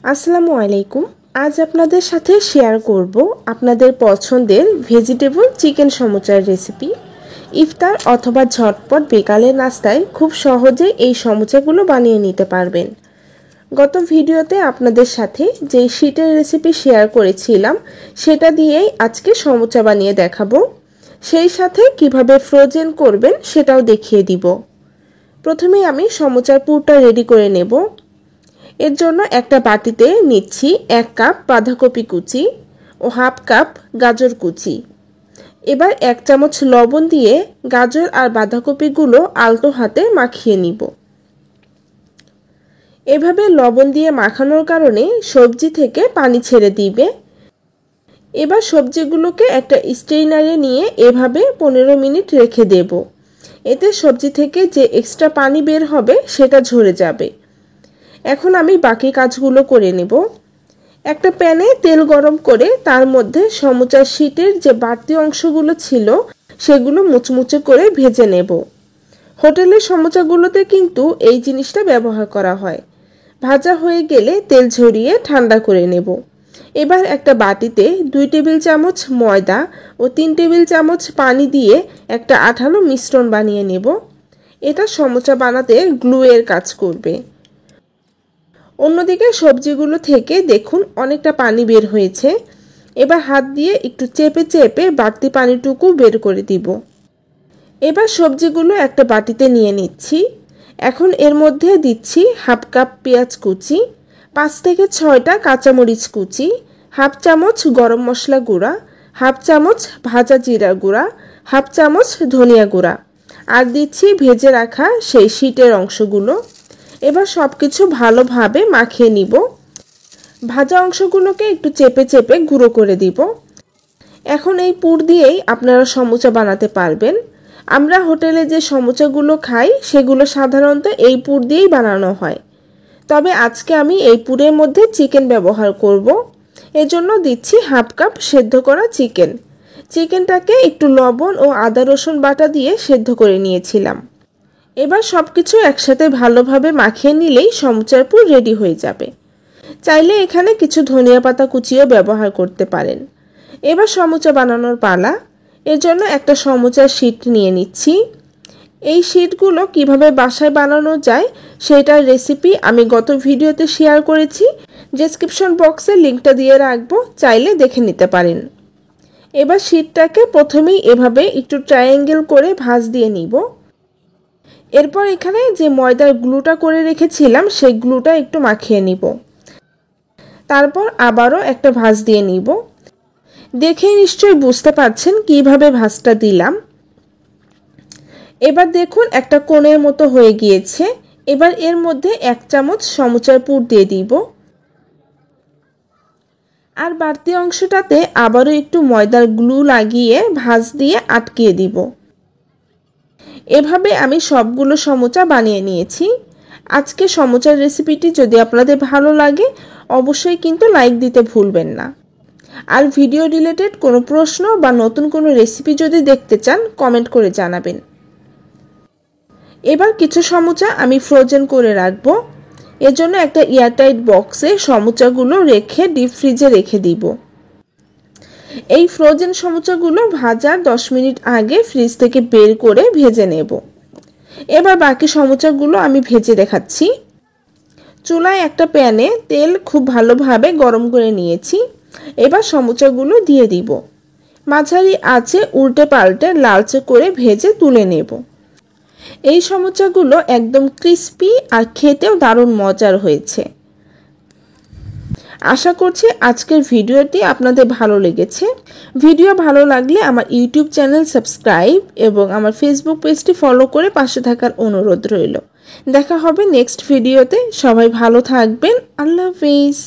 আসসালামু আলাইকুম। আজ আপনাদের সাথে শেয়ার করব আপনাদের পছন্দের ভেজিটেবল চিকেন সমুচার রেসিপি। ইফতার অথবা ঝটপট বিকালের নাস্তায় খুব সহজে এই সমুচাগুলো বানিয়ে নিতে পারবেন। গত ভিডিওতে আপনাদের সাথে যে শীটের রেসিপি শেয়ার করেছিলাম সেটা দিয়েই আজকে সমুচা বানিয়ে দেখাবো। সেই সাথে কিভাবে ফ্রোজেন করবেন সেটাও দেখিয়ে দিব। প্রথমে আমি সমুচার পুরটা রেডি করে নেব। এর জন্য একটা বাটিতে নিচ্ছি 1 কাপ বাঁধাকপি কুচি ও হাফ কাপ গাজর কুচি। এবার 1 চামচ লবণ দিয়ে গাজর আর বাঁধাকপিগুলো আলতো হাতে মাখিয়ে নিব। এভাবে লবণ দিয়ে মাখানোর কারণে সবজি থেকে পানি ছেড়ে দিবে। এবার সবজিগুলোকে একটা স্ট্রেইনারে নিয়ে এভাবে 15 মিনিট রেখে দেব। এতে সবজি থেকে যে এক্সট্রা পানি বের হবে সেটা ঝরে যাবে। এখন আমি বাকি কাজগুলো করে নেব। একটা প্যানে তেল গরম করে তার মধ্যে সমুচার শীটের যে বাড়তি অংশগুলো ছিল সেগুলো মুচমুচে করে ভেজে নেব। হোটেলের সমুচাগুলোতে কিন্তু এই জিনিসটা ব্যবহার করা হয়। ভাজা হয়ে গেলে তেল ঝরিয়ে ঠান্ডা করে নেব। এবার একটা বাটিতে 2 টেবিল চামচ ময়দা ও 3 টেবিল চামচ পানি দিয়ে একটা আঠালো মিশ্রণ বানিয়ে নেব। এটা সমুচা বানাতে গ্লুয়ের কাজ করবে। অন্যদিকে সবজিগুলো থেকে দেখুন অনেকটা পানি বের হয়েছে। এবার হাত দিয়ে একটু চেপে চেপে বাড়তি পানিটুকু বের করে দিব। এবার সবজিগুলো একটা বাটিতে নিয়ে নিচ্ছি। এখন এর মধ্যে দিচ্ছি হাফ কাপ পেঁয়াজ কুচি, 5 থেকে 6টা কাঁচামরিচ কুচি, হাফ চামচ গরম মশলা গুঁড়া, হাফ চামচ ভাজা জিরা গুঁড়া, হাফ চামচ ধনিয়া গুঁড়া, আর দিচ্ছি ভেজে রাখা সেই শীটের অংশগুলো। এবার সবকিছু ভালোভাবে মাখিয়ে নিব। ভাজা অংশগুলোকে একটু চেপে চেপে গুঁড়ো করে দিব। এখন এই পুর দিয়েই আপনারা সমুচা বানাতে পারবেন। আমরা হোটেলে যে সমুচাগুলো খাই সেগুলো সাধারণত এই পুর দিয়েই বানানো হয়। তবে আজকে আমি এই পুরের মধ্যে চিকেন ব্যবহার করব। এজন্য দিচ্ছি হাফ কাপ সেদ্ধ করা চিকেন। চিকেনটাকে একটু লবণ ও আদা রসুন বাটা দিয়ে সেদ্ধ করে নিয়েছিলাম। এবার সবকিছু একসাথে ভালোভাবে মাখিয়ে নিলেই সমুচার পুর রেডি হয়ে যাবে। চাইলে এখানে কিছু ধনিয়া পাতা কুচিও ব্যবহার করতে পারেন। এবার সমুচা বানানোর পালা। এর জন্য একটা সমুচার শীট নিয়ে নিচ্ছি। এই শীটগুলো কিভাবে বাসায় বানানো যায় সেটার রেসিপি আমি গত ভিডিওতে শেয়ার করেছি। ডেসক্রিপশন বক্সে লিঙ্কটা দিয়ে রাখবো, চাইলে দেখে নিতে পারেন। এবার শীটটাকে প্রথমেই এভাবে একটু ট্রায়াঙ্গেল করে ভাঁজ দিয়ে নিব। এরপর এখানে যে ময়দার গ্লুটা করে রেখেছিলাম সেই গ্লুটা একটু মাখিয়ে নিব। তারপর আবারও একটা ভাঁজ দিয়ে নিব। দেখে নিশ্চয়ই বুঝতে পারছেন কিভাবে ভাঁজটা দিলাম। এবার দেখুন একটা কোণের মতো হয়ে গিয়েছে। এবার এর মধ্যে 1 চামচ সমুচার পুর দিয়ে দিব। আর বাড়তি অংশটাতে আবারও একটু ময়দার গ্লু লাগিয়ে ভাঁজ দিয়ে আটকিয়ে দিব। এভাবে আমি সবগুলো সমুচা বানিয়ে নিয়েছি। আজকে সমুচার রেসিপিটি যদি আপনাদের ভালো লাগে অবশ্যই কিন্তু লাইক দিতে ভুলবেন না। আর ভিডিও রিলেটেড কোনো প্রশ্ন বা নতুন কোনো রেসিপি যদি দেখতে চান কমেন্ট করে জানাবেন। এবার কিছু সমুচা আমি ফ্রোজেন করে রাখবো। এজন্য একটা এয়ারটাইট বক্সে সমুচাগুলো রেখে ডিপ ফ্রিজে রেখে দিব। এই ফ্রোজেন সমুচাগুলো ভাজার 10 মিনিট আগে ফ্রিজ থেকে বের করে ভেজে নেব। এবার বাকি সমুচাগুলো আমি ভেজে দেখাচ্ছি। চুলায় একটা প্যানে তেল খুব ভালোভাবে গরম করে নিয়েছি। এবার সমুচাগুলো দিয়ে দিব। মাঝারি আঁচে উল্টে পাল্টে লালচে করে ভেজে তুলে নেব। এই সমুচাগুলো একদম ক্রিস্পি আর খেতেও দারুণ মজার হয়েছে। আশা করছি আজকের ভিডিওটি আপনাদের ভালো লেগেছে। ভিডিও ভালো লাগলে আমার ইউটিউব চ্যানেল সাবস্ক্রাইব এবং আমার ফেসবুক পেজটি ফলো করে পাশে থাকার অনুরোধ রইল। দেখা হবে নেক্সট ভিডিওতে। সবাই ভালো থাকবেন। আল্লাহ হাফেজ।